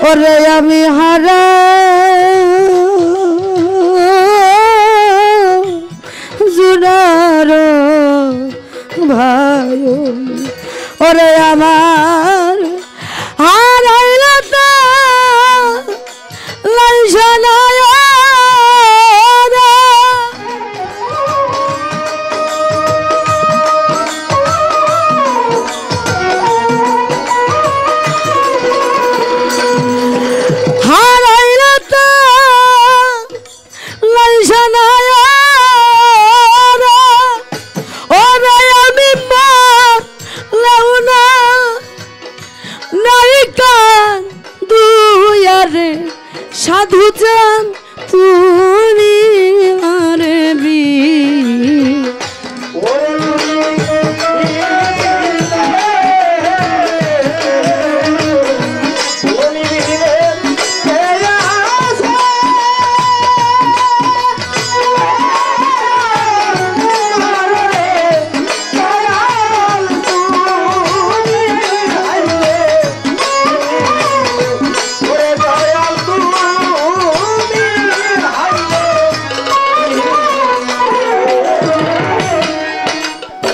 ওরে আমি হারা জুনার ভাই ওরে আমার হারাইল তা লাইসানায় সাধু চান তুমি আরে বি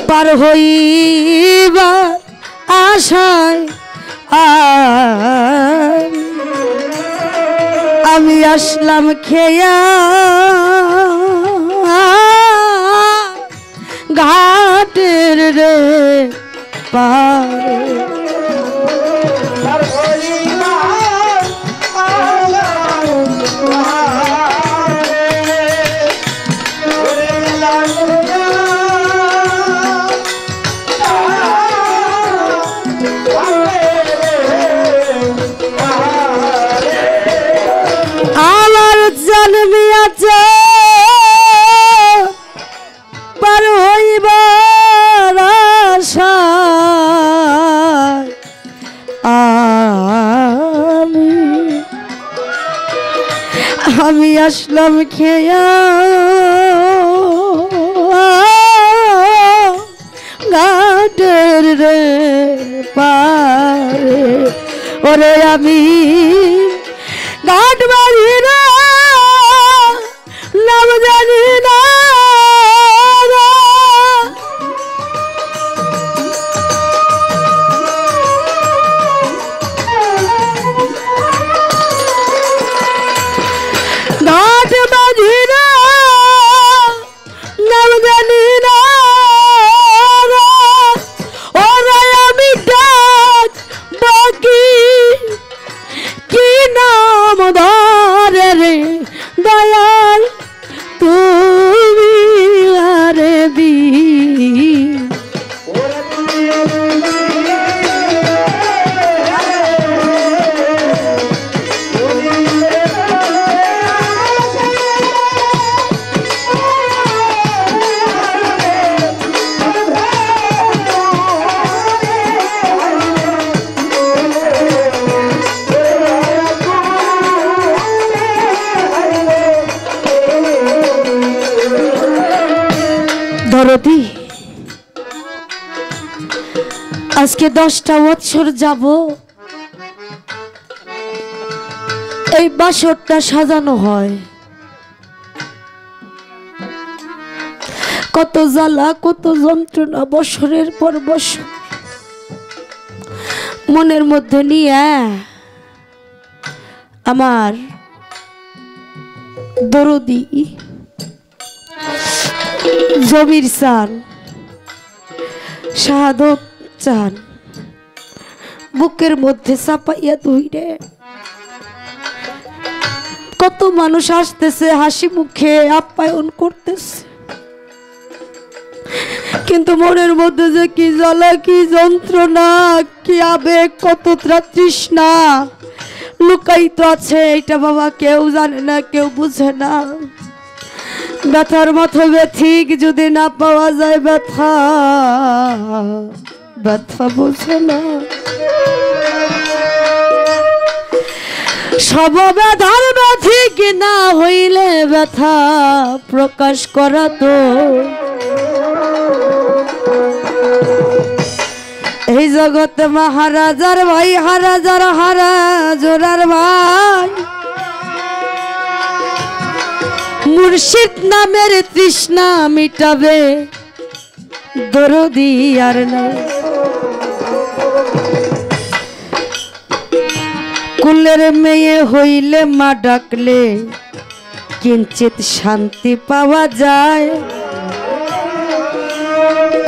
পার হইবার আশায় আমি আসলাম খেয়া ঘাটের রে পারে আমার জন্মিয়াছে পার হইবার আশায় আমি আসলাম খেয়া ঘাটের রে পারে ওরে আমি ঘাট বাড়ি না নাম জানি না ঘাট বাড়ি না নাম জানি না ওরে আমি ডাক বাকি কি নাম ধরে রে দয়াল তুমি আরে বি দরদি আজকে 10টা বছর যাব এই বাসরটা সাজানো হয় কত জ্বালা কত যন্ত্রণা বছরের পর বছর মনের মধ্যে নিয়ে আমার দরদি জমির চান শাহাদত চান বুকের মধ্যে চাপাইয়া ধুইরে কত মানুষ আসতেছে হাসি মুখে আপ্যায়ন করতেছে কিন্তু মনের মধ্যে যে কি জ্বালা কি যন্ত্রণা কি আবেগ কত তৃষ্ণা লুকায়িত আছে এটা বাবা কেউ জানে না কেউ বুঝে না ব্যথার মতো ব্যথিক যদি না পাওয়া যায় ব্যথা ব্যথা বোঝে না সব ব্যথার ব্যথিক না হইলে ব্যথা প্রকাশ করা তো এই জগতে মহারাজার ভাই হারাজার হারাজোরার ভাই মুর্শিদ নামের তৃষ্ণা মিটাবে দরদি আর নাই। কুলের মেয়ে হইলে মা ডাকলে কিঞ্চিত শান্তি পাওয়া যায়,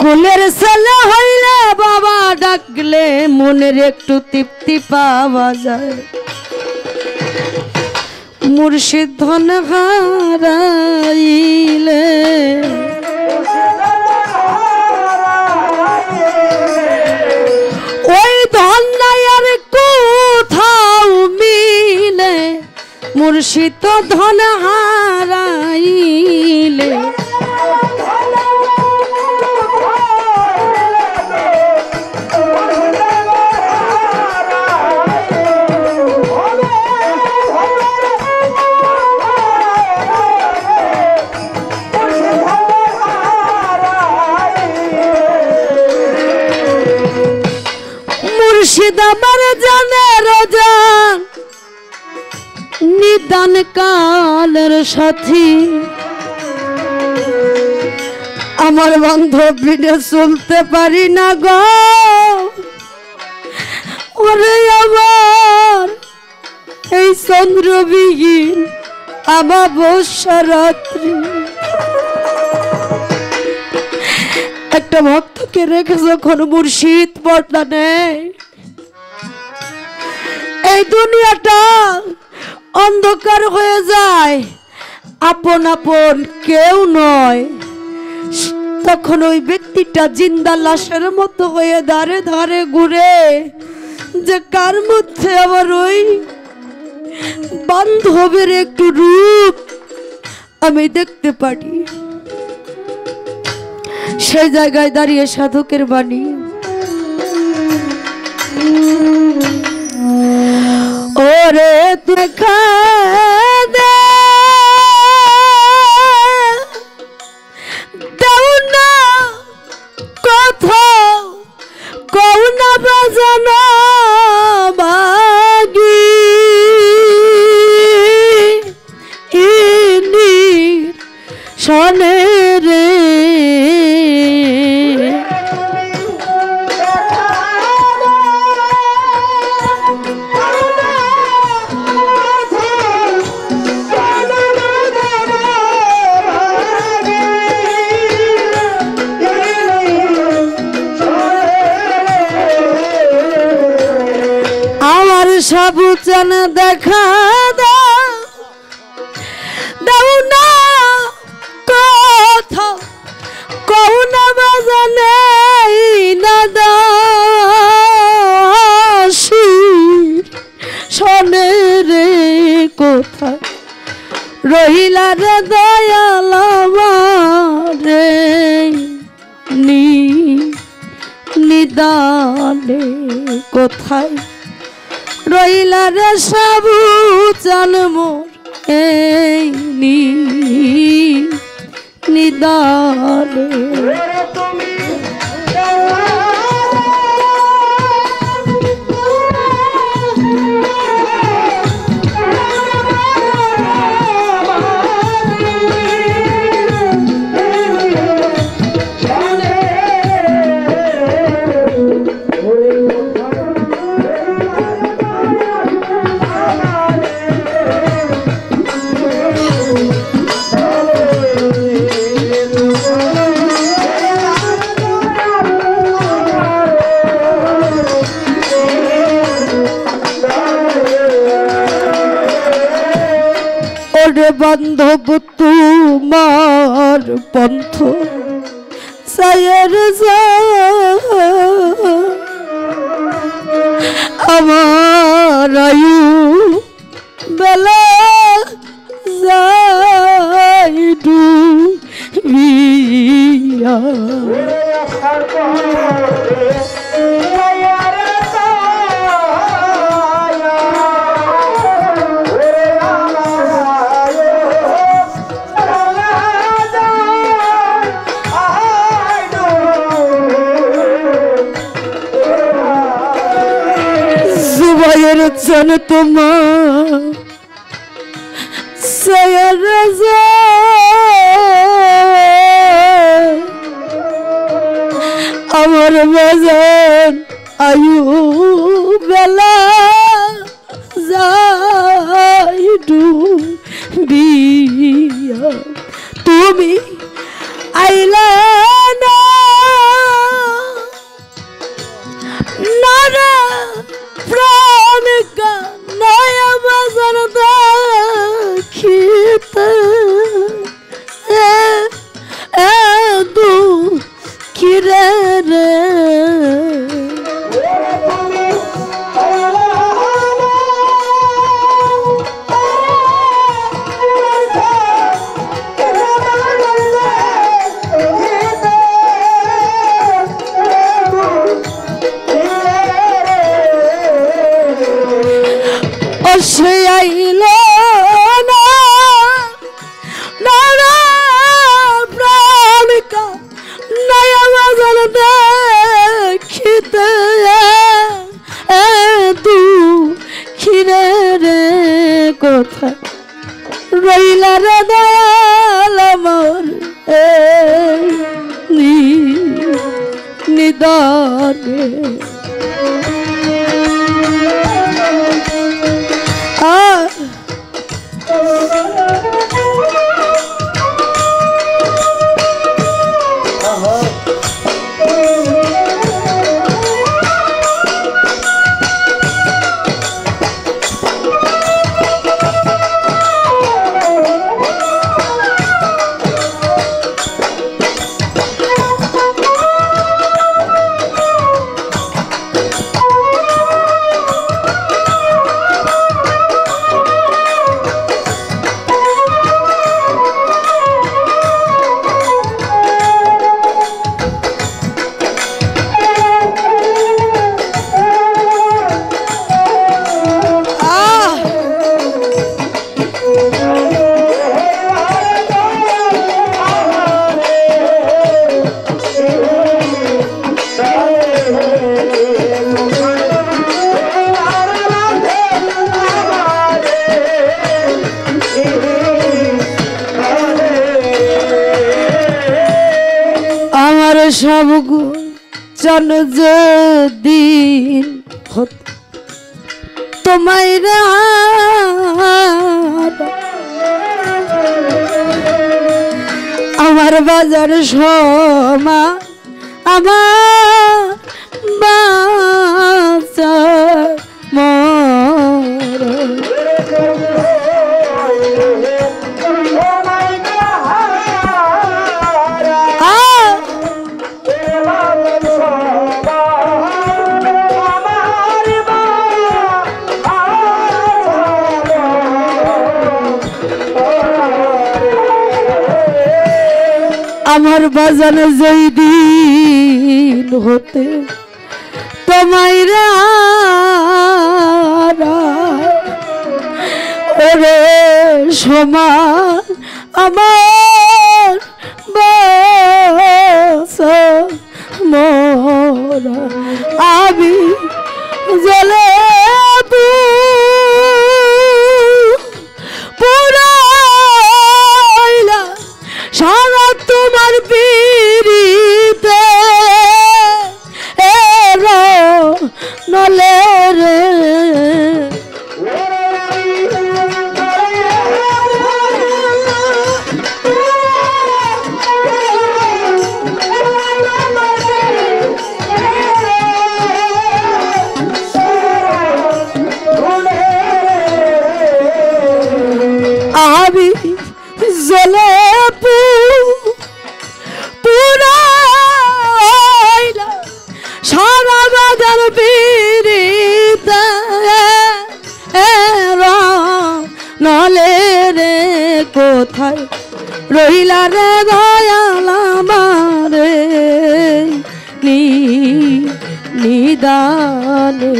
কুলের ছেলে হইলে বাবা ডাকলে মনের একটু তৃপ্তি পাওয়া যায়। মুর্শিদ ধন হারাইলে ওই ধন নাই আর কোথাও মিলে, মুর্শিদ ধন হারাইলে মুর্শিদ আমার জানের জান নিদান কালের সাথী, আমার বান্ধব বিনে চলতে পারি না গো ওরে আমার এই চন্দ্রবিহীন আমাবস্যা রাত্রি। একটা ভক্তকে রেখে যখন মুর্শিদ পর্দা নেই, এই দুনিয়াটা অন্ধকার হয়ে যায়, আপন আপন কেউ নয়, তখন ওই ব্যক্তিটা জিন্দা লাশের মতো হয়ে ধারে ধারে ঘুরে যে কার মধ্যে আমার ওই বান্ধবের একটু রূপ আমি দেখতে পারি। সেই জায়গায় দাঁড়িয়ে সাধকের বাণী, ওরে দেখা দে দাও না কথা কও না বাজানো বাগি ইনি শোনে রে সাবুচান দেখা দাও না কথা কও না বাজানে না দাসি শোনে রে কথা রহিলা রে দয়াল রে নিদানে কোথায় রইলা রে সাবুচান মোর এই নিদানে। ওরে বান্ধব তোমার পন্থ সায়ের আমার আয়ু বেলা যাই ডুবিয়া জন তোমার সায়ার রাজা আমার বাজার আয়ু বেলা যাই ডুবিয়া তুমি আইলা না নারা প্রাণ নয়া বাজার দেখিতে দু কিরে রে সে আইল না প্রাণিকা নয়া বাজার দেখিতে তু খিরে রে কথা রইলা রে দয়াল আমার নিদানে সব জন যেদিন তোমায় আমার বাজার সমা আমার বাজার মর আমার বাজার যেই দিন হতে তোমায় ওরে সমান আমার মোরা আমি জলে পুরাইলা সারা তোমার পিরিতে নলে রে আমি জলে পুরাইলা সারা বাজার পিরিতে নলে রে কোথায় রইলা রে দয়াল আমারে নিদানে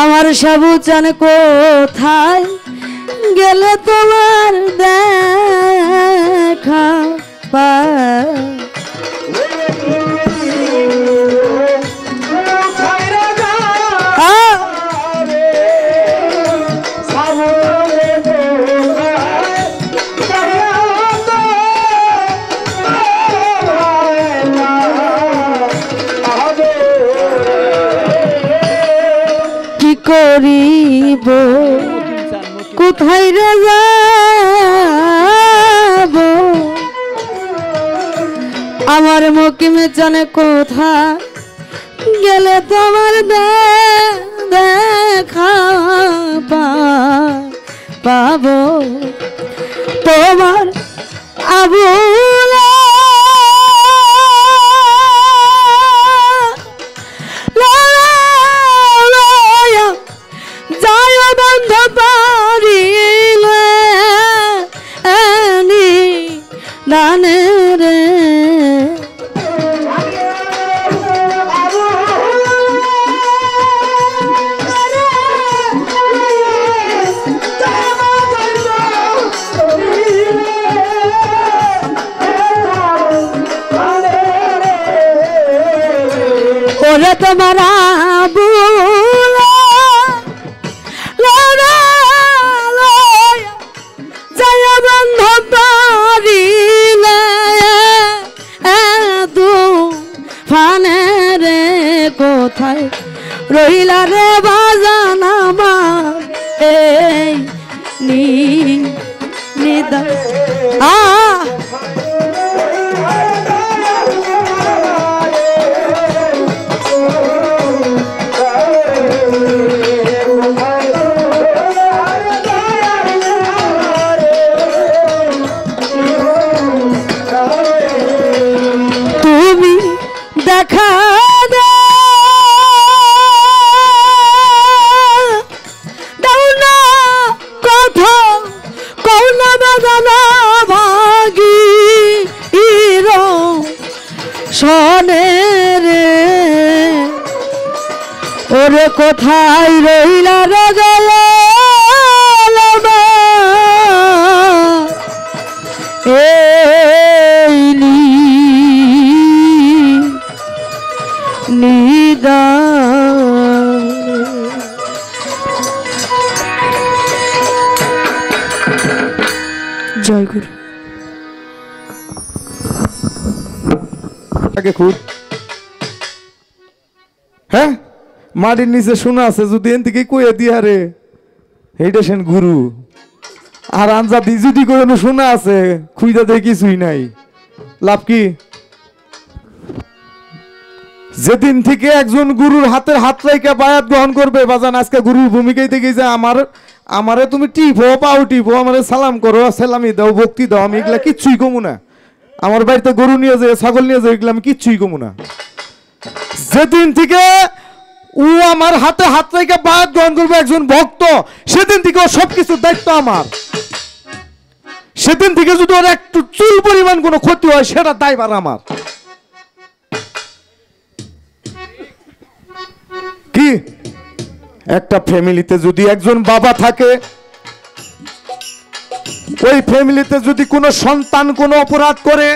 আমার সাবুচান কোথায় গেলে তোমার দেখা পায় করিব কোথায় রে যাব আমার মকিমে জানে কোথা গেলে তোমার দেখা পাবো তোমার আবুলা ওরে তোমার আবুলা জয় বন্ধ পারিলে ফানে রে কোথায় রইলা রে বাজান আমার এই নিদা দেখা দাও না কথা কৌনা বাগানা ভাগি শোনে রে ওরে কোথায় রইলা রগল জয় গুরু খুব হ্যাঁ মাটির নিচে শোনা আছে যদি এন থেকে কয়ে দিয়া রে এইটা সেন গুরু আর আনজাদি যদি কোনো শোনা আছে খুঁজা দিয়ে কিছুই নাই লাভ কি যেদিন থেকে একজন গুরুর হাতের হাত রেখে বায়াত গ্রহণ করবে বাজান আজকে গুরুর ভূমিকায় থেকে যে আমারে তুমি টিপো পাও টিপো আমারে সালাম করো সালামি দাও ভক্তি দাও আমি এগুলা কিচ্ছুই কমু না আমার বাড়িতে গরু নিয়ে যায় ছাগল নিয়ে যায় এগুলা আমি কিচ্ছুই কমু না যেদিন থেকে ও আমার হাতে হাত রেখে বায়াত গ্রহণ করবে একজন ভক্ত সেদিন থেকে ও সবকিছুর দায়িত্ব আমার সেদিন থেকে যদি ওর একটু চুল পরিমাণ কোনো ক্ষতি হয় সেটা দায়ভার আমার কি একটা ফ্যামিলিতে যদি একজন বাবা থাকে ওই ফ্যামিলিতে যদি কোনো সন্তান কোনো অপরাধ করে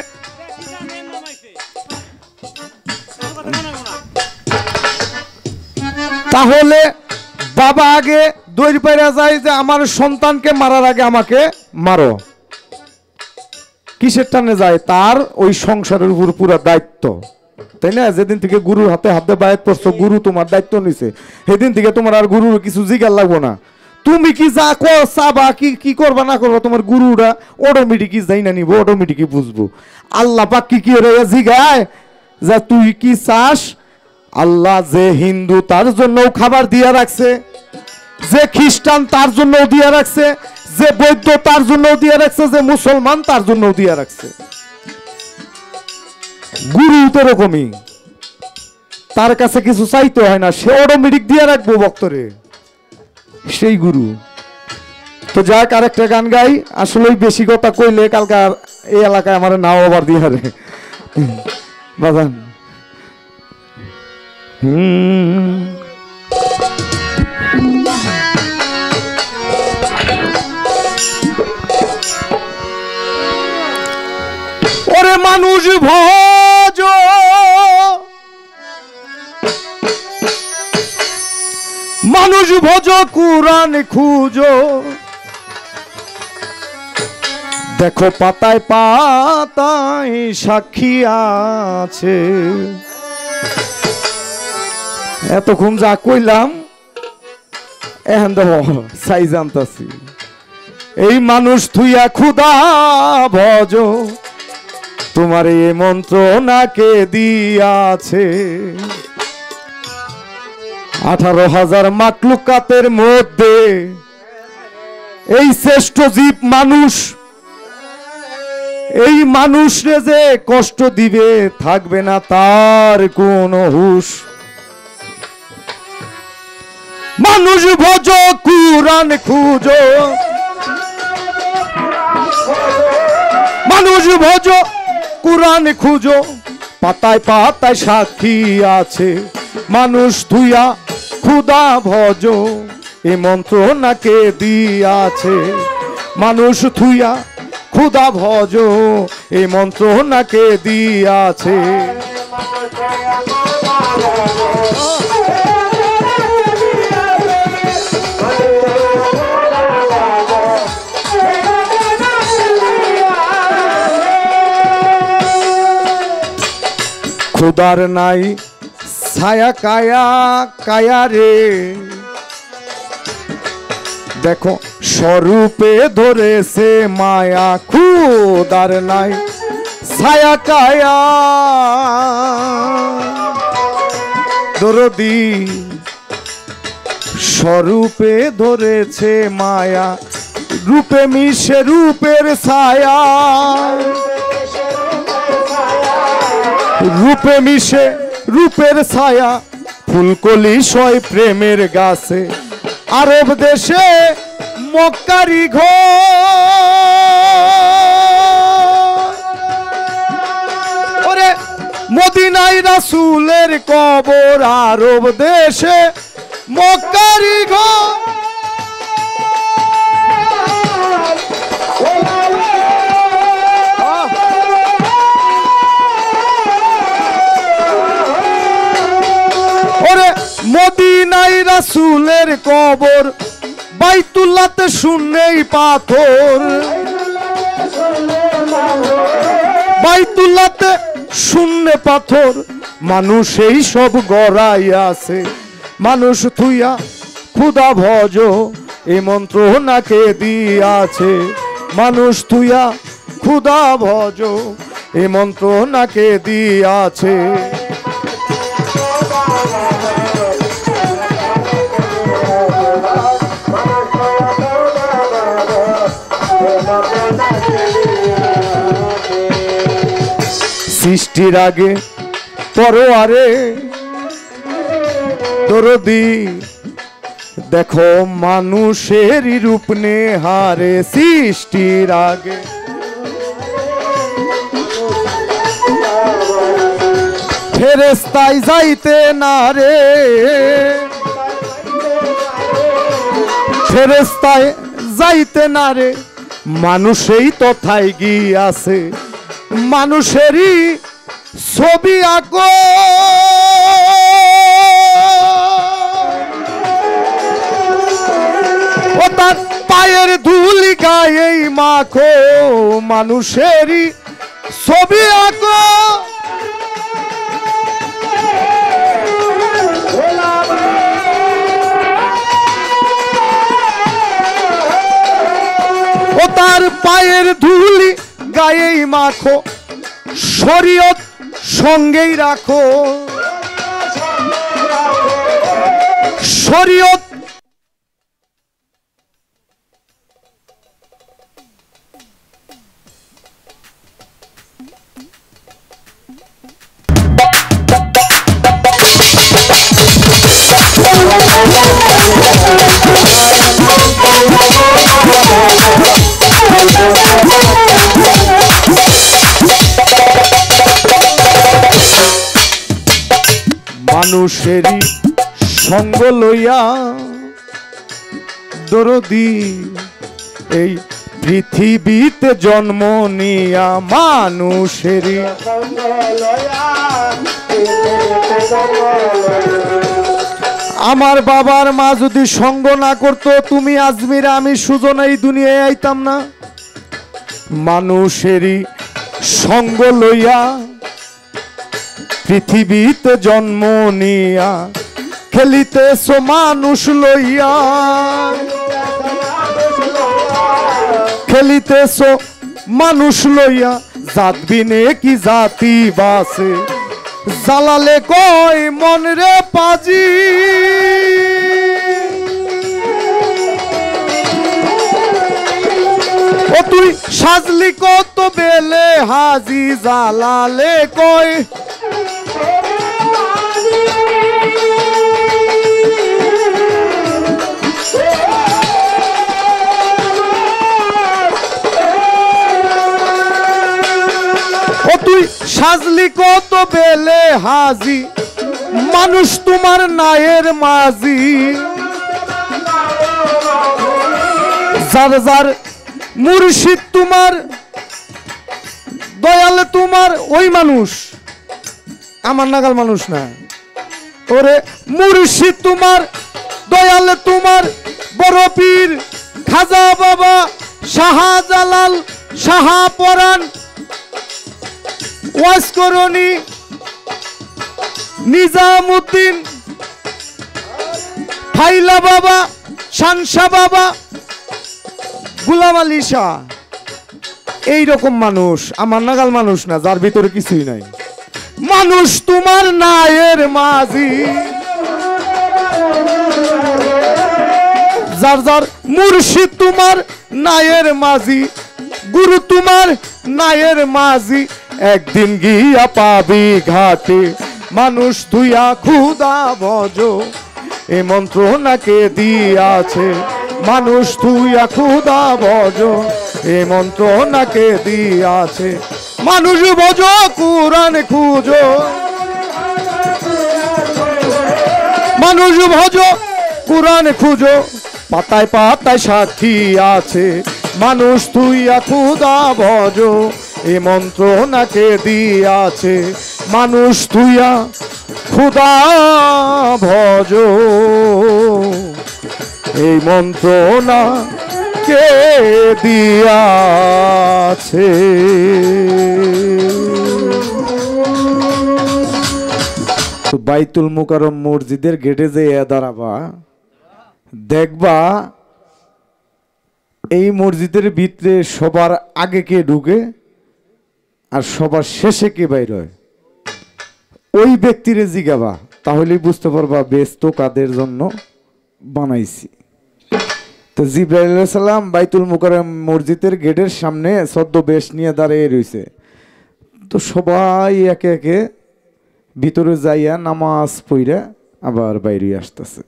তাহলে বাবা আগে দৌড় পেরে যায় যে আমার সন্তানকে মারার আগে আমাকে মারো কিসের টানে যায় তার ওই সংসারের উপর পুরো দায়িত্ব তাই না যেদিন থেকে গুরুর হাতে হাতে বায়াত পড়ছো গুরু তোমার দায়িত্ব নিছে সেদিন থেকে তোমার আর গুরুর কিছু জিজ্ঞাসা লাগবো না তুমি কি যা চাবা কি করবা না করবা তোমার গুরুরা অটোমেটিক যাই না নিব অটোমেটিক বুঝবো আল্লাহ পাক কি জিগায় যে তুই কি চাস আল্লাহ যে হিন্দু তার জন্য খাবার দিয়া রাখছে যে খ্রিস্টান তার জন্য দিয়া রাখছে যে বৌদ্ধ তার জন্য দিয়া রাখছে যে মুসলমান তার জন্য দিয়া রাখছে গুরু তো এরকমই তার কাছে কিছু চাইতে হয় না সে অটোমেটিক দিয়ে রাখবো ভক্তরে সেই গুরু তো যাক আরেকটা গান গাই আসলে বেশি কথা কইলে কালকে এই এলাকায় আমার নাও আবার দিয়ে রে বাজান মানুষ ভজ মানুষ ভজ কুরআন খুঁজো দেখো পাতায় পাতায় সাক্ষী আছে এতক্ষণ যা কইলাম এখন দেখো সাই জানতাছি এই মানুষ থুইয়া খুদা ভজ তোমার এই মন্ত্রণাকে দিয়াছে 18,000 মাকলুকাতের মধ্যে এই শ্রেষ্ঠ জীব মানুষ এই মানুষরে যে কষ্ট দিবে থাকবে না তার কোনো হুঁশ মানুষ ভজ কুরআন খুঁজো মানুষ ভজ কুরআন খুঁজো পাতায় পাতায় সাক্ষী আছে মানুষ থুইয়া খুদা ভজ এ মন্ত্রণাকে দিয়াছে মানুষ থুইয়া খুদা ভজ এ মন্ত্রণাকে দিয়াছে খুদার নাই ছায়া কায়া কায়া রে দেখো স্বরূপে ধরেছে মায়া খুদার নাই ছায়া কায়া দরদি স্বরূপে ধরেছে মায়া রূপে মিশে রূপের ছায়া রূপে মিশে রূপের ছায়া ফুলকলি সয় প্রেমের গাছে আরব দেশে মক্কারি ঘর মদিনায় রাসূলের কবর আরব দেশে মক্কারি ঘর মদিনায় রাসূলের কবর বাইতুল্লাহতে শূন্যই পাথর বাইতুল্লাহতে শূন্য পাথর মানুষ এই সব গড়াই আছে মানুষ থুইয়া খুদা ভজ এই মন্ত্রণাকে দিয়াছে মানুষ থুইয়া খুদা ভজ এই মন্ত্রণাকে দিয়াছে সৃষ্টির আগে পরোয়ারে দরদি দেখো মানুষেরই রূপ নেহারে সৃষ্টির আগে ফেরেশতায় যাইতে না রে ফেরেশতায় যাইতে না রে মানুষেই তথায় গিয়াছে মানুষেরই ছবি আঁকো ও তার পায়ের ধুলি গায়ে মাখো মানুষেরই ছবি আঁকো ও তার পায়ের ধুলি গায়ে মাখো শরীয়ত সঙ্গেই রাখো শরীয়ত মানুষেরই সঙ্গ লইয়া দরদি এই পৃথিবীতে জন্ম নিয়া মানুষেরই আমার বাবার মা যদি সঙ্গ না করতো তুমি আজমিরে আমি সুজন এই দুনিয়ায় আইতাম না। মানুষেরই সঙ্গ লইয়া পৃথিবীতে জন্ম নিয়া খেলিতেছ মানুষ লইয়া, খেলিতেছ মানুষ লইয়া, জাত বিনে কি জাতি বাসে, জালালে কয় মন রে পাজি। ও তুই সাজলি কত বেলে হাজি, জালালে কয় তুই সাজলি কত বেলে হাজি, মানুষ তোমার নায়ের মাঝি। যার যার মুর্শিদ তোমার দয়াল তোমার ওই মানুষ, আমার নাগাল মানুষ না। ওরে মুর্শিদ তোমার দয়াল তোমার বড় পীর খাজা বাবা শাহজালাল শাহপরাণ ওয়াসকরণী নিজামুদ্দিন ফাইলা বাবা শানশা বাবা গুলাম আলী শাহ, এইরকম মানুষ আমার নাগাল মানুষ না, যার ভিতরে কিছুই নাই। মানুষ তোমার নায়ের মাঝি, যার যার মুর্শিদ তোমার নায়ের মাঝি, গুরু তোমার নায়ের মাঝি। একদিন গিয়া পাবি ঘাটে মানুষ তুইয়া খুদা ভজ, এ মন্ত্র নাকে দিয়াছে মানুষ তুইয়া খুদা ভজ, এ মন্ত্র নাকে দিয়াছে মানুষ ভজ কুরআন খুঁজো, মানুষ ভজ কুরআন খুঁজো, পাতায় পাতায় সাক্ষী আছে মানুষ তুইয়া খুদা ভজ, এ মন্ত্র নাকে দিয়াছে মানুষ তুইয়া খুদা ভজ, এই মন্ত্র না কে দিয়াছে। তো বাইতুল মুকাররম মসজিদের গেটে যে দাঁড়াবা, দেখবা এই মসজিদের ভিতরে সবার আগে কে ঢুকে আর সবার শেষে কে বাইর হয়, ওই ব্যক্তিরে জিগাবা, তাহলেই বুঝতে পারবা বেস্ত কাদের জন্য বানাইছি। তো জিবরাইল আলাইহিস সালাম বাইতুল মুকাররম মসজিদের গেটের সামনে ছদ্মবেশ নিয়ে দাঁড়িয়ে রয়েছে। তো সবাই একে একে ভিতরে যাইয়া নামাজ পড়া আবার বাইরে আসতেছে।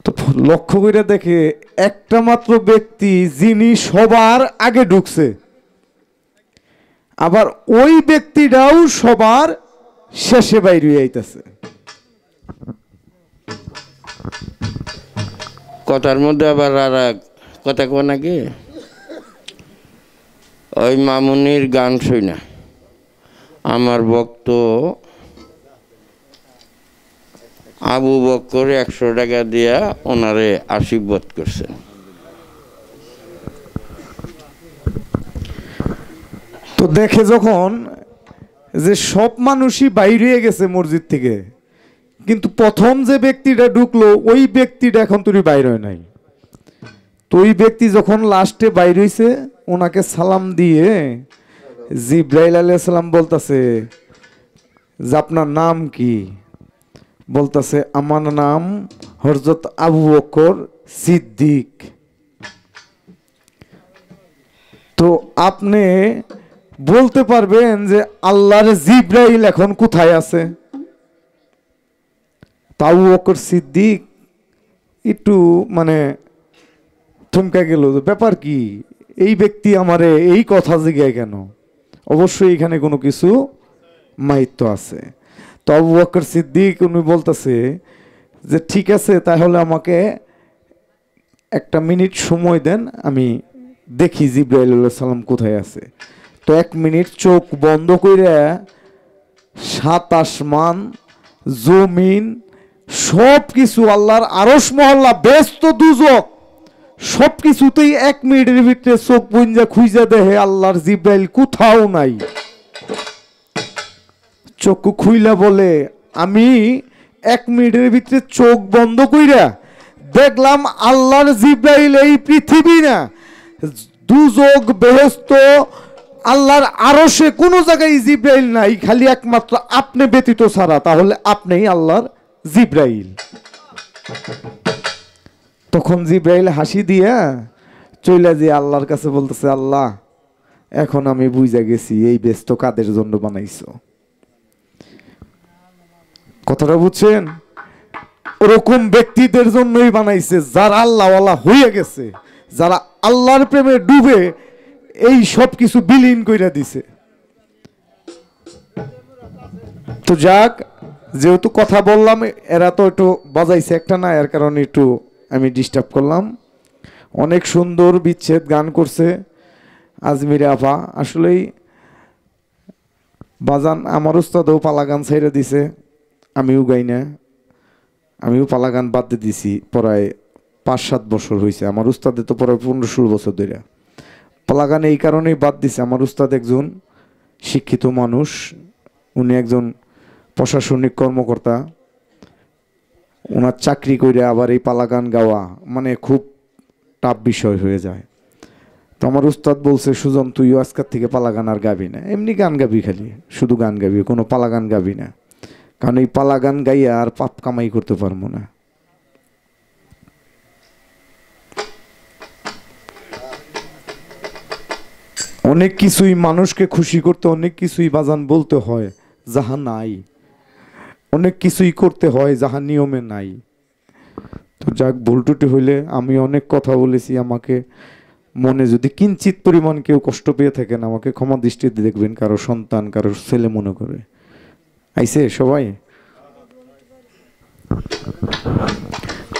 তো লক্ষ্য করে দেখে একটা মাত্র ব্যক্তি যিনি সবার আগে ঢুকছে, আবার ওই ব্যক্তিটাও সবার শেষে বাইরে আইতেছে। কথার মধ্যে আবার আর এক কথা কো নাকি, ওই মামুনির গান শুই না আমার ভক্ত আবু বকর 100 টাকা দিয়া ওনারে আশীর্বাদ করছেন। তো দেখে যখন যে সব মানুষই বাইরে গেছে মসজিদ থেকে, কিন্তু প্রথম যে ব্যক্তিটা ঢুকলো ওই ব্যক্তিটা এখন তুই বাইর হয় নাই। তো ওই ব্যক্তি যখন লাস্টে বাইর হইছে, ওনাকে সালাম দিয়ে জিবরাইল আলাইহিস সালাম বলতাছে যে আপনার নাম কি? বলতাছে আমার নাম হযরত আবু বকর সিদ্দিক। তো আপনি বলতে পারবেন যে আল্লাহর জিবরাইল এখন কোথায় আছে? আবু বকর সিদ্দিক একটু মানে থমকে গেল, ব্যাপার কি, এই ব্যক্তি আমারে এই কথা জিগায় কেন? অবশ্যই এখানে কোনো কিছু মাহিত্য আছে। তো আবু বকর সিদ্দিক উনি বলতেছে যে ঠিক আছে, তাহলে আমাকে 1 মিনিট সময় দেন, আমি দেখি জিব্রাইল আলাইহিস সালাম কোথায় আছে। তো 1 মিনিট চোখ বন্ধ কইরা 7 আসমান জমিন সব কিছু আল্লাহর আরশ মহল্লা ব্যস্ত দুজক সব কিছুতেই 1 মিনিটের ভিতরে চোখ বুঞ্জা খুঁজা দেখে আল্লাহর জিব্রাইল কোথাও নাই। চক্ষু খুইলা বলে আমি 1 মিনিটের ভিতরে চোখ বন্ধ কইরা দেখলাম আল্লাহর জিব্রাইল এই পৃথিবী না, দুজক বেহেশত আল্লাহর আরশে কোনো জায়গায় জিব্রাইল নাই, খালি একমাত্র আপনি ব্যতীত ছাড়া। তাহলে আপনিই আল্লাহর জিব্রাইল। তখন জিব্রাইল হাসি দিয়া চইলা যে আল্লাহর কাছে বলতেছে, আল্লাহ এখন আমি বুঝা গেছি এই ব্যস্ত কাদের জন্য বানাইছো। কথাটা বুঝছেন? ওরকম ব্যক্তিদের জন্যই বানাইছে যারা আল্লাহওয়ালা হয়ে গেছে, যারা আল্লাহর প্রেমে ডুবে এই সব কিছু বিলীন কইরা দিছে। তো যাক, যেহেতু কথা বললাম, এরা তো একটু বাজাইছে একটা না, এর কারণে একটু আমি ডিস্টার্ব করলাম। অনেক সুন্দর বিচ্ছেদ গান করছে আজমিরে আপা। আসলেই বাজান আমার উস্তাদও পালা গান ছাইড়া দিছে, আমিও গাই না, আমিও পালা গান বাদ দিয়ে দিছি। প্রায় 5-7 বছর হয়েছে। আমার উস্তাদে তো প্রায় 15-16 বছর ধরে পালা গান এই কারণেই বাদ দিছে। আমার উস্তাদ একজন শিক্ষিত মানুষ, উনি একজন প্রশাসনিক কর্মকর্তা, ওনার চাকরি করে আবার এই পালা গান গাওয়া মানে খুব টাফ বিষয় হয়ে যায়। তো আমার উস্তাদ বলছে, সুজন তুইও আজকের থেকে পালা গান আর গাবি না, এমনি গান গাবি, খালি শুধু গান গাবি, কোনো পালা গান গাবি না, কারণ এই পালা গান গাইয়া আর পাপ কামাই করতে পারবো না। অনেক কিছুই মানুষকে খুশি করতে অনেক কিছুই বাজান বলতে হয় যাহা নাই, অনেক কিছুই করতে হয় যাহা নিয়মে নাই। তো যাক, ভুল টুটি হইলে আমি অনেক কথা বলেছি, আমাকে মনে যদি কিঞ্চিত পরিমাণ কেউ কষ্ট পেয়ে থাকেন আমাকে ক্ষমা দৃষ্টিতে দেখবেন। কারো সন্তান, কারো ছেলে মনে করে আইছে সবাই।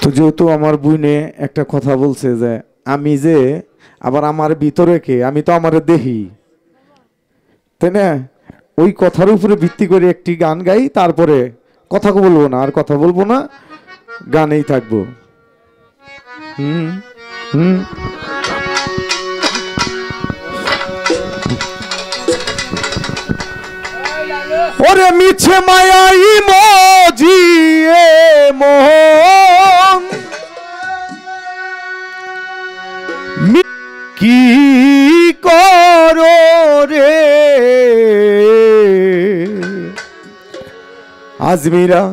তো যেহেতু আমার বুইনে একটা কথা বলছে যে আমি যে আবার আমার ভিতরে কে, আমি তো আমার দেহি, তাই না? ওই কথার উপরে ভিত্তি করে একটি গান গাই, তারপরে কথা বলবো না, আর কথা বলবো না, গানেই থাকবো। ওরে মিছে মায়াই মজিয়ে মোহন কি করো রে আজমিরা,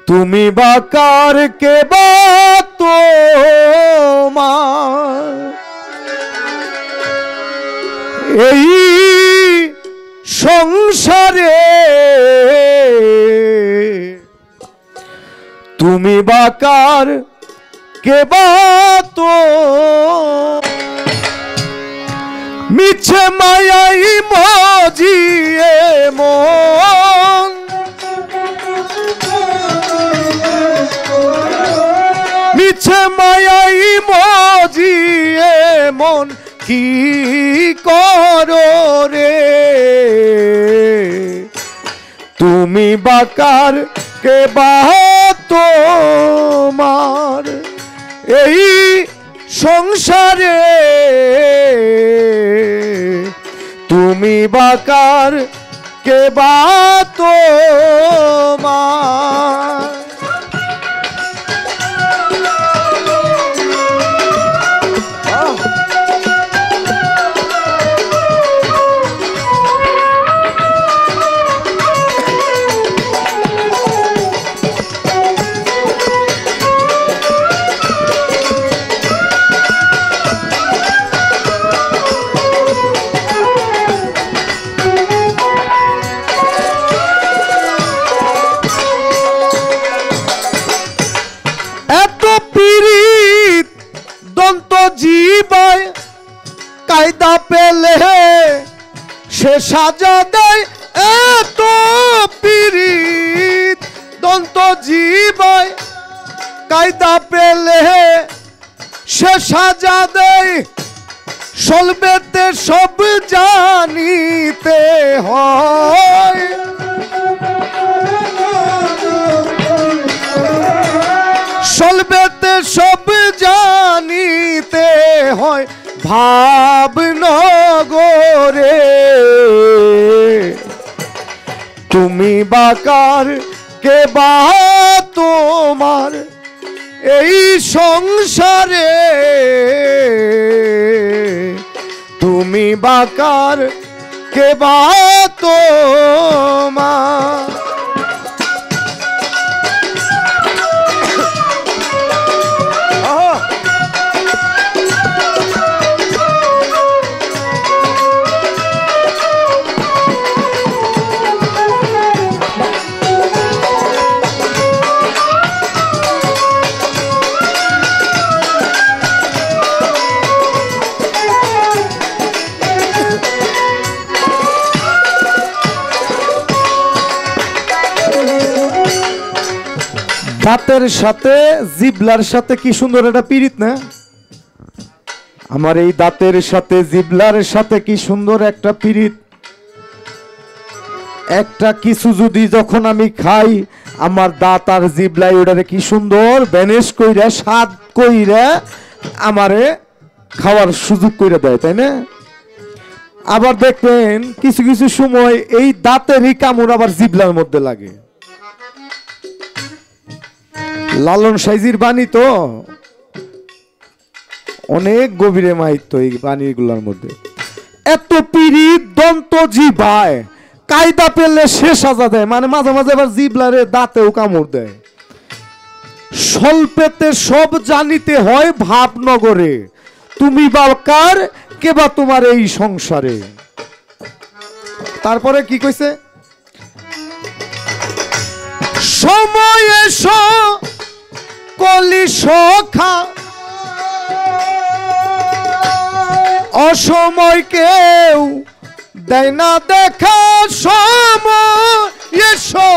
তুমি বাকার কে তোমার এই সংসারে, তুমি বাকার কে তো মিছে মায়াই মজিয়ে মন, মিছে মায়াই মজিয়ে মন কি করো রে তুমি বাকার কে তোমার এই সংসারে, তুমি বাকার কে তোমার। জীবায় কায়দা পেলে সে সাজা দেয়, এত পীড়িত দন্ত জীবায় কায়দা পেলে সে সাজা দেয়, সলবেতে সব জানিতে হয়, সলবেতে সব জানিতে হয় ভাবনগরে। তুমি বাকার কে বা তোমার এই সংসারে, তুমি বাকার কে বা তোমার। দাঁতের সাথে জিবলার সাথে কি সুন্দর একটা পীড়িত না? আমার এই দাঁতের সাথে জিবলার সাথে কি সুন্দর একটা পীড়িত। একটা কিছু যদি যখন আমি খাই, আমার দাঁত আর জিবলাই ওটারে কি সুন্দর ব্যানেশ কইরা স্বাদ কইরা আমারে খাওয়ার সুযোগ কইরা দেয়, তাই না? আবার দেখবেন কিছু কিছু সময় এই দাঁতেরই কামড় আবার জিবলার মধ্যে লাগে। লালন সাইজির বাণী তো অনেক গভীরে মাহিত্য এই বাণীগুলোর মধ্যে। এত পীড়িত দন্ত জিভায় কায়দা পেলে সে সাজা দেয়, মানে মাঝে মাঝে আবার জিবলারে দাঁতেও কামড় দেয়। স্বল্পেতে সব জানিতে হয় ভাবনগরে, তুমি বাকার কে বা তোমার এই সংসারে। তারপরে কি কইছে? সময় এসো কলি সখা, অসময় কেউ দেয় না দেখা। সময় এসো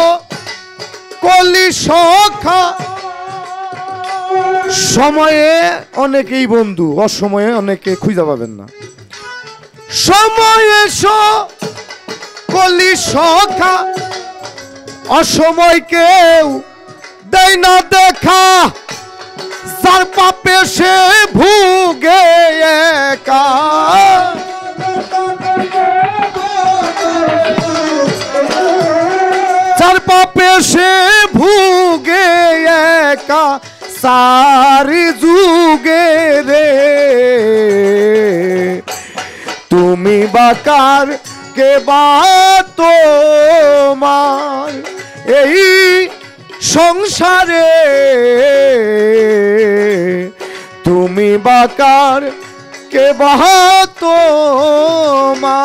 কলি সখা, সময়ে অনেকেই বন্ধু, অসময়ে অনেকে খুঁজে পাবেন না। সময় এসো কলি সখা, অসময় কেউ দেয় না দেখা। যার পাপে সে ভুগে একা, যার পাপে সে ভুগে একা সারি যুগে রে। তুমি বাকার কে বা তোমার এই সংসারে, তুমি বাকার কে বা তোমার।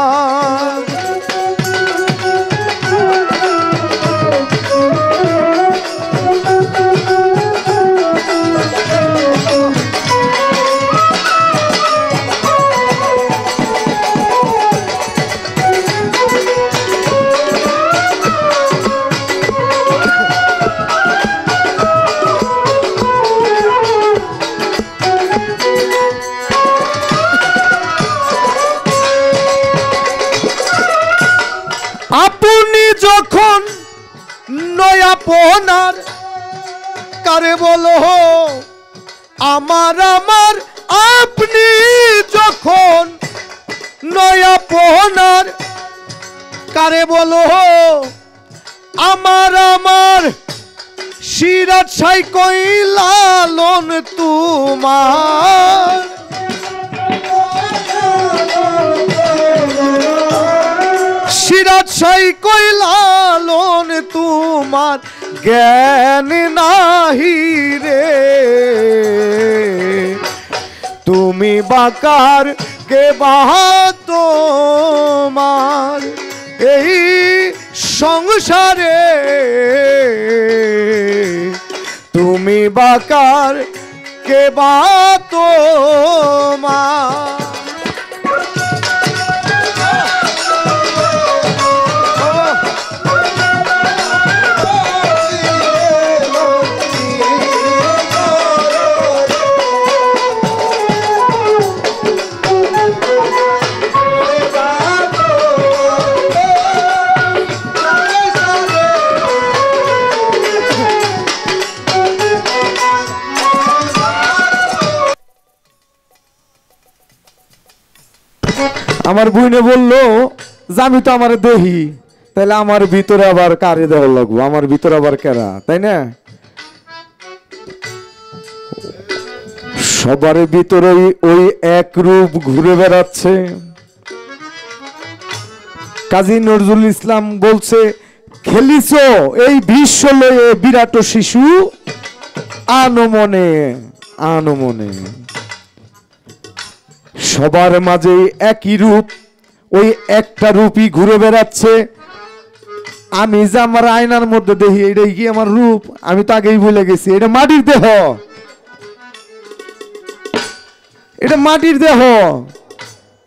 আপনি যখন নয় আপনার কারে বলো আমার আমার, আপনি যখন নয় আপনার কারে বলো আমার আমার। সিরাত সাই কই লালন তোমার, সিরাত সাই কই লালন তোমার জ্ঞান নাহি রে। তুমি বাকার কে বা তোমার এই সংসারে, তুমি বাকার কে বা তোমার। আমার বইনে বললো যে আমি তো আমার দেহি, তাহলে আমার ভিতরে আবার কারে দেওয়া লাগবো, আমার ভিতরে আবার কেরা, তাই না? সবার ভিতরে ওই এক রূপ ঘুরে বেড়াচ্ছে। কাজী নজরুল ইসলাম বলছে, খেলিছ এই বিশ্ব লয়ে বিরাট শিশু, আনো মনে আনো মনে। সবার মাঝে একই রূপ, ওই একটা রূপই ঘুরে বেড়াচ্ছে। আমি যে আমার আয়নার মধ্যে দেখি এটাই কি আমার রূপ? আমি তো আগেই ভুলে গেছি, এটা মাটির দেহ, এটা মাটির দেহ।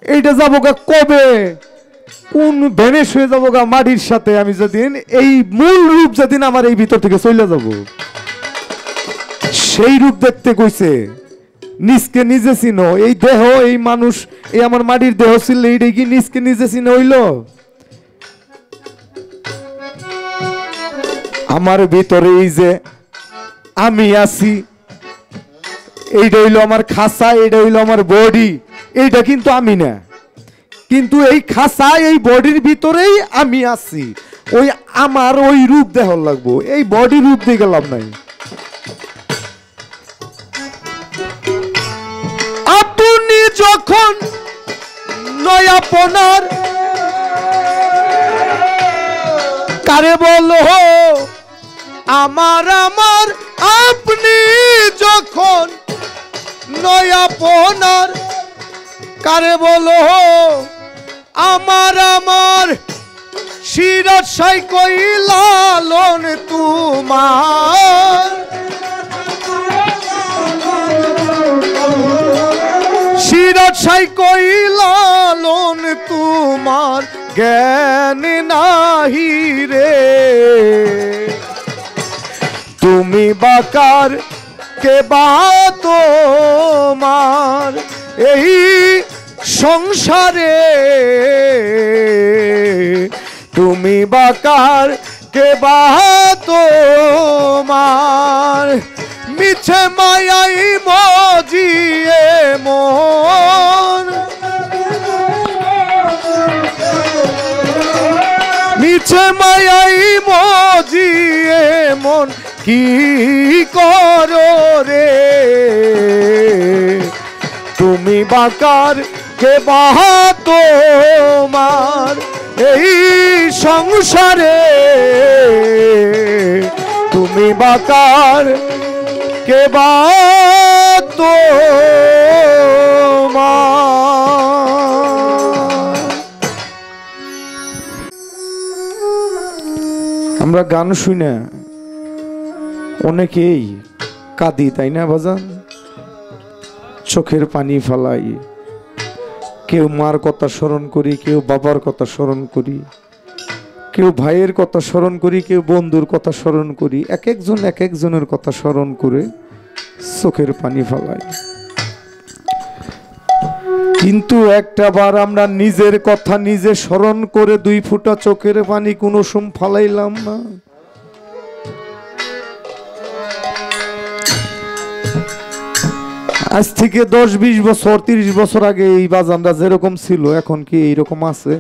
এইটা যাবো গা কবে, কোন ভ্যানিশ হয়ে যাবো গা মাটির সাথে। আমি যেদিন এই মূল রূপ যেদিন আমার এই ভিতর থেকে চলে যাব, সেই রূপ দেখতে কইছে নিজকে নিজে চিনো। এই দেহ, এই মানুষ, এই আমার মাটির দেহ ছিল, এইটা কি নিজকে নিজে চিনো হইল? আমার ভিতরে এই যে আমি আছি, এইটা হইলো আমার খাসা, এইটা হইলো আমার বডি, এইটা কিন্তু আমি না। কিন্তু এই খাসা, এই বডির ভিতরেই আমি আছি। ওই আমার ওই রূপ দেখার লাগবো, এই বডি রূপ দিয়ে গেলাম নাই। আপনি যখন নয় আপনার কারে বলো আমার আমার, আপনি যখন নয় আপনার কারে বলো আমার আমার, শিরসাই কই লালন তোমার, শিরসাই কই লালন তোমার, জ্ঞান নাহি রে। তুমি বাকার কে বা তোমার এই সংসারে, তুমি বাকার কে বা তোমার, মিছে মায়াই মজিয়ে মন, মিছে মায়াই মজিয়ে মন, কি করো রে। তুমি বাকার কে বা তোমার এই সংসারে, তুমি বাকার কে বা তোমার। আমরা গান শুনে অনেকেই কাঁদি, তাই না বাজান? চোখের পানি ফেলাই, কেউ মার কথা স্মরণ করি, কেউ বাবার কথা স্মরণ করি, কেউ ভাইয়ের কথা স্মরণ করি, কেউ বন্ধুর কথা স্মরণ করি। এক একজন এক একজনের কথা স্মরণ করে চোখের পানি ফেলাই। কিন্তু একটা বার আমরা নিজের কথা নিজে স্মরণ করে 2 ফোঁটা চোখের পানি কোনো সময় ফালাইলাম না। আজ থেকে 10-20 বছর 30 বছর আগে এই বাজানরা যেরকম ছিল এখন কি এইরকম আছে?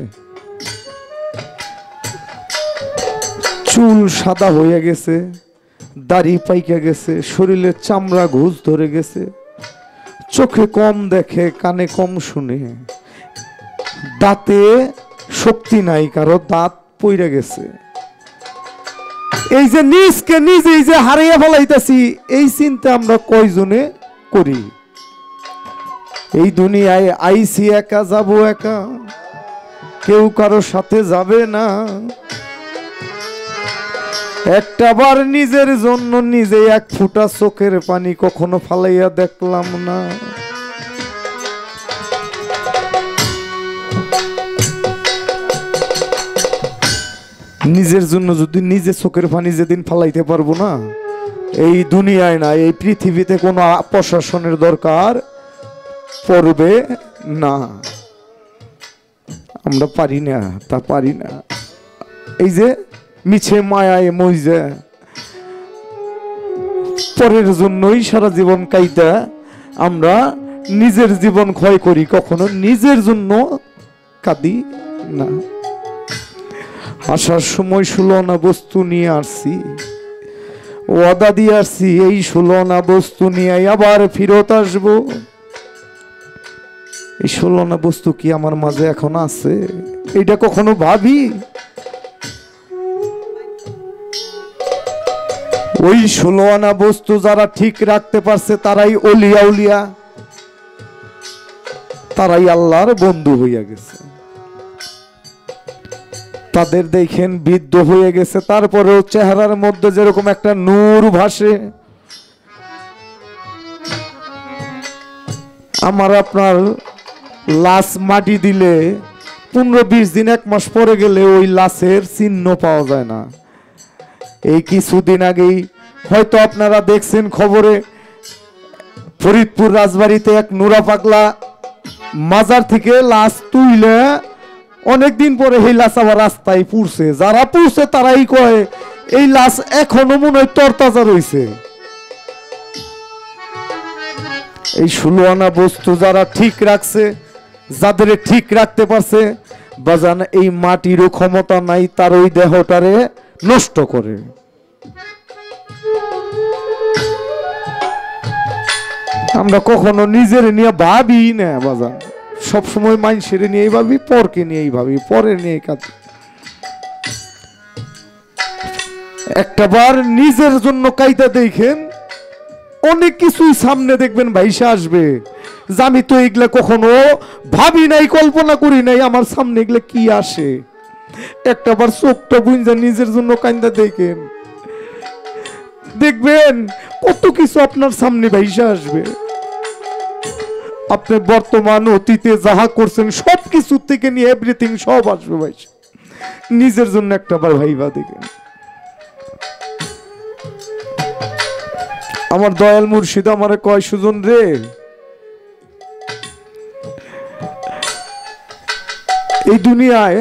চুল সাদা হয়ে গেছে, দাড়ি পাইকা গেছে, শরীরের চামড়া ঘুষ ধরে গেছে, চোখে কম দেখে, কানে কম শুনে, দাঁতে শক্তি নাই, কারো দাঁত পইরা গেছে। এই যে নিজকে নিজেই যে হারিয়ে ফেলাইতেছি, এই চিন্তা আমরা কয়জনে করি? এই দুনিয়ায় আইসি একা, যাব একা, কেউ কারো সাথে যাবে না। একটা বার নিজের জন্য নিজে 1 ফোঁটা চোখের পানি কখনো ফালাইয়া দেখলাম না। নিজের জন্য যদি নিজে চোখের পানি যেদিন ফালাইতে পারবো না, এই দুনিয়ায় না, এই পৃথিবীতে কোনো প্রশাসনের দরকার পড়বে না। আমরা পারি না, তা পারি না। এই যে মিছে মায়ায় মইজে পরের জন্যই সারা জীবন কাইটা আমরা নিজের জীবন ক্ষয় করি, কখনো নিজের জন্য কাঁদি না। আসার সময় 16 আনা বস্তু নিয়ে আসছি, ওয়াদা দিয়ে আসছি এই 16 আনা বস্তু নিয়ে আবার ফিরত আসবো। এই 16 আনা বস্তু কি আমার মাঝে এখন আছে? এইটা কখনো ভাবি? ওই 16 আনা বস্তু যারা ঠিক রাখতে পারছে তারাই অলিয়া উলিয়া, তারাই আল্লাহর বন্ধু হইয়া গেছে। তাদের দেখেন বৃদ্ধ হয়ে গেছে, তারপরেও চেহারার মধ্যে যেরকম একটা নূর ভাসে। আমার আপনার লাশ মাটি দিলে 15-20 দিন 1 মাস পরে গেলে ওই লাশের চিহ্ন পাওয়া যায় না। এই কিছুদিন আগেই হয়তো আপনারা দেখছেন খবরে, ফরিদপুর রাজবাড়িতে এক নুরা পাগলা মাজার থেকে লাশ তুইলে অনেকদিন পরে এই লাশ আবার রাস্তায় পুড়ছে। যারা পুড়ছে তারাই কয় এই লাশ এখনো মনে হয় তরতাজা রয়েছে। এই 16 আনা বস্তু যারা ঠিক রাখছে, যাদের ঠিক রাখতে পারছে, বাজান এই মাটিরও ক্ষমতা নাই তার ওই দেহটারে নষ্ট করে। আমরা কখনো নিজের নিয়ে ভাবি না বাজান, সবসময় মানুষের নিয়েই ভাবি, পরকে নিয়েই ভাবি, পরে নিয়ে কাজ। একটাবার নিজের জন্য কাইতা দেখেন, অনেক কিছুই সামনে দেখবেন ভাইসা আসবে, যে আমি তো এগুলা কখনো ভাবি নাই, কল্পনা করি নাই, আমার সামনে এগুলা কি আসে। একটাবার চোখটা বুঝা নিজের জন্য কাইন্দা দেখেন, দেখবেন কত কিছু আপনার সামনে ভাইসা আসবে। আপনি বর্তমান অতীতে যাহা করছেন সব কিছু থেকে নিয়ে এভরিথিং সব আসবে ভাই। নিজের জন্য একটাবার ভাইবা দেখেন। আমার দয়াল মুর্শিদ আমারে কয়, সুজন রে, এই দুনিয়ায়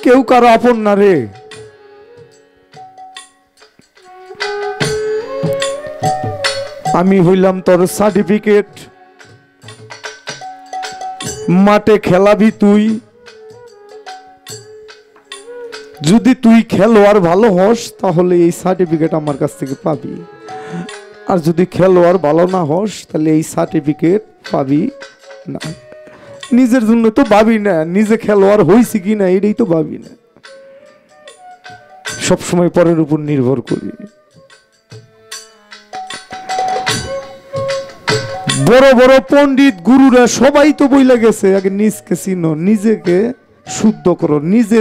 কেউ কারো আপন না রে। আমি হইলাম তোর সার্টিফিকেট, মাঠে খেলাবি তুই, যদি তুই খেলোয়াড় ভালো হস তাহলে এই সার্টিফিকেট আমার কাছ থেকে পাবি, আর যদি খেলোয়াড় ভালো না হস তাহলে এই সার্টিফিকেট পাবি না। নিজের জন্য তো ভাবি না, নিজে খেলোয়াড় হইছি কি না এটাই তো ভাবি না, সবসময় পরের উপর নির্ভর করি। বড় বড় পণ্ডিত গুরুরা সবাই তো বইলা গেছে, আগে নিজকে চিনো, নিজেকে শুদ্ধ করো, নিজে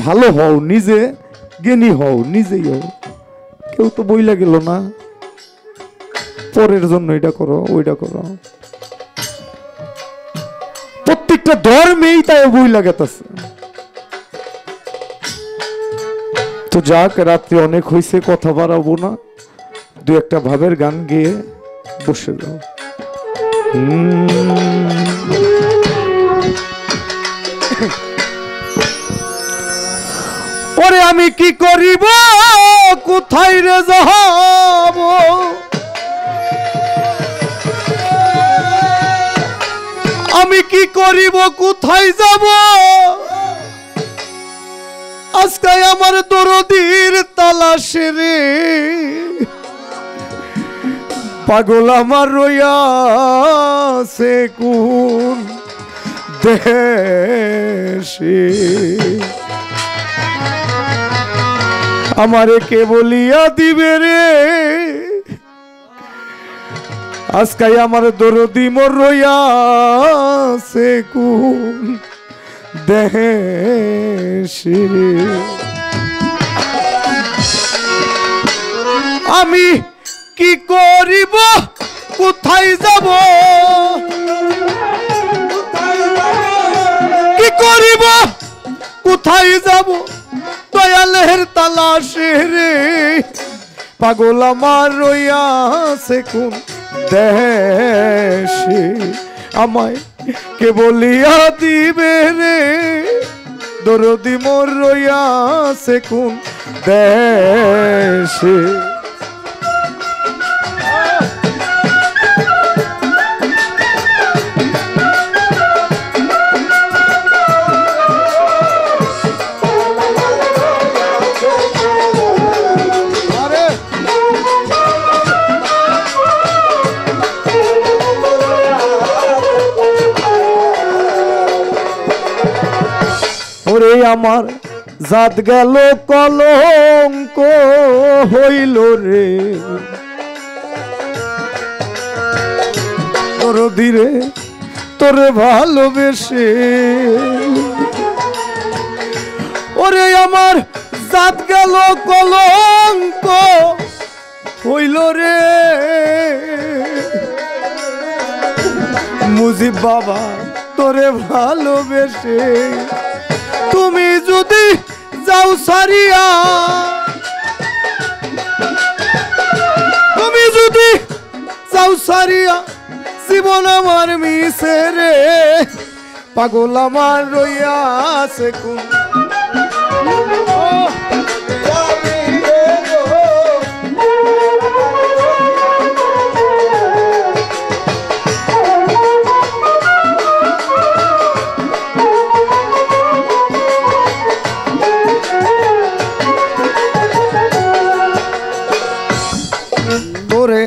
ভালো হও, নিজে জ্ঞানী হও, নিজেই হও। কেউ তো বইলা গেল না পরের জন্য এটা করো ওইটা করো। প্রত্যেকটা ধর্মেই তাই বইলা গেছে। তো যাক, রাত্রি অনেক হয়েছে, কথা বাড়াবো না, দু একটা ভাবের গান গেয়ে বসে যাও। ওরে আমি কি করিব, কোথায় রে যাব, আমি কি করিব, কোথায় যাব, আজকে আমার দরদির তালাশে রে, পাগল আমার রইয়াছে কোন দেশে, আমারে কে বলিয়া দিবে রে, আজকে আমার দরদি মোর রইয়াছে কোন দেশে, আমি কি করিব, কোথায় যাব, কি করিব, কোথায় যাব, দয়ালের তালাশে রে, পাগল আমার রইয়াছে কোন দেশে, আমায় কে বলিয়া দিবে রে, দরদি মোর রইয়াছে কোন দেশে। ওরে আমার জাত গেল কলঙ্ক হইল রে তোর ধীরে তোরে ভালোবেসে ওরে আমার জাত গেল কলঙ্ক হইল রে মুজিব বাবা তোরে ভালোবেসে তুমি যদি যাও সারিয়া তুমি যদি যাও সারিয়া জীবন আমার মিশে রে পাগল আমার রইয়াছে কোন তোরে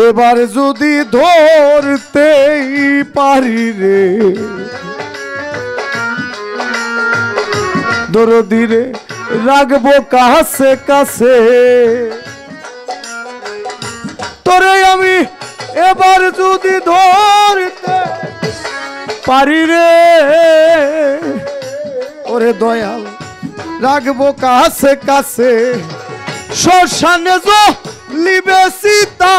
এবার যদি ধরতেই পারি রে দরদি রে রাখবো কাছে কাছে তোরে আমি এবার যদি ধরতে পারি রে ওরে দয়াল রাখবো কাছে কাছে শ্মশানে যো লিবে সীতা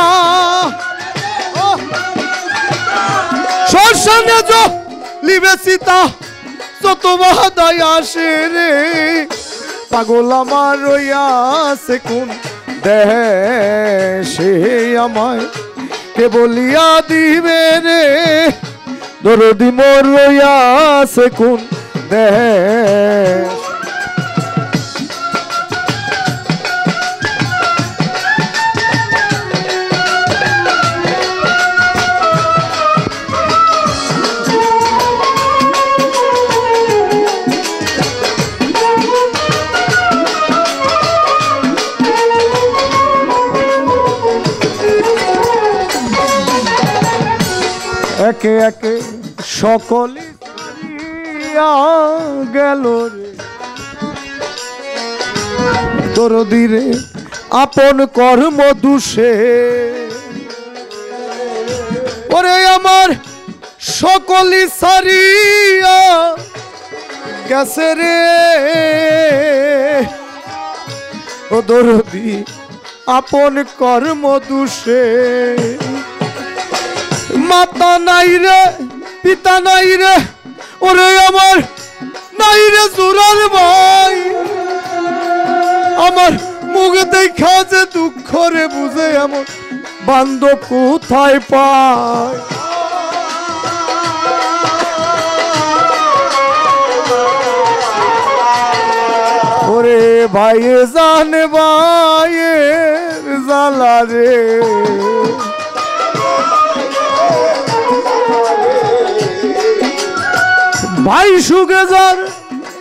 শ্মশানে যো লিবে সীতা যত বাধাই আসে রে পাগল আমার রইয়াছে কোন দেশে আমায় কে বলিয়া দিবে রে দরদি মোর রইয়াছে কোন দেশ একে একে সকলি গেল রে তোর ধীরে আপন কর্ম দুষে ওরে আমার সকলি সারিয়া গেছে রে ও দরদি আপন কর্ম দুষে মাতা নাই রে পিতা নাই রে ওরে আমার নাই রে জোরার ভাই আমার মুখ দেখা যে দুঃখ রে বুঝে এমন বান্ধব কোথায় পায় ওরে ভাই জান ভাইয়ের জ্বালা রে ভাই সুগে যার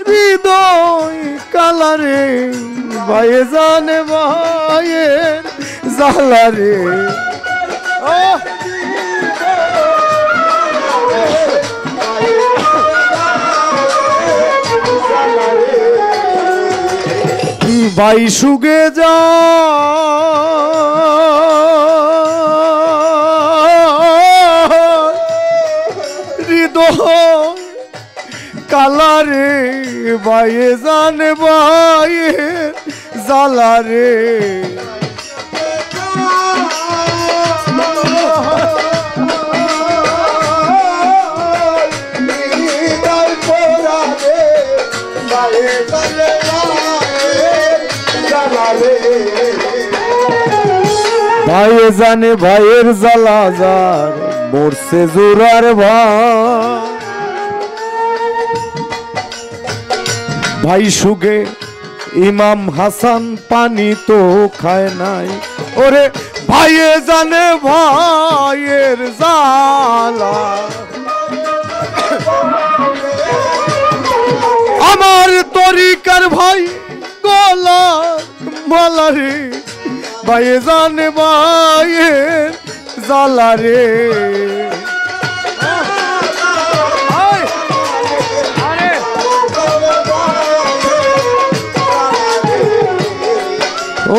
হৃদয় কালারে ভাই জানে ভাইয়ের জ্বালারে ভাই সুগে যা হৃদয় কালারে ভাইয়ে জানে ভাইয়ের জ্বালারে ভাইয়ে জানে ভাইয়ের জ্বালা যার মরছে জোরার ভাই ভাই সুগে ইমাম হাসান পানি তো খায় নাই ওরে ভাইয়ে জানে ভাইয়ের জ্বালা আমার তরিকার ভাই গলা মালা রে ভাইয়ে জানে ভাইয়ের জ্বালা রে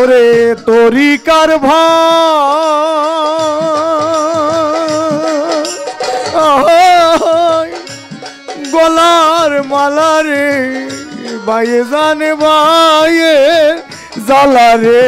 ওরে তরিকার ভাই গলার মালা রে বাইয়ে জানে বাইয়ে জ্বালা রে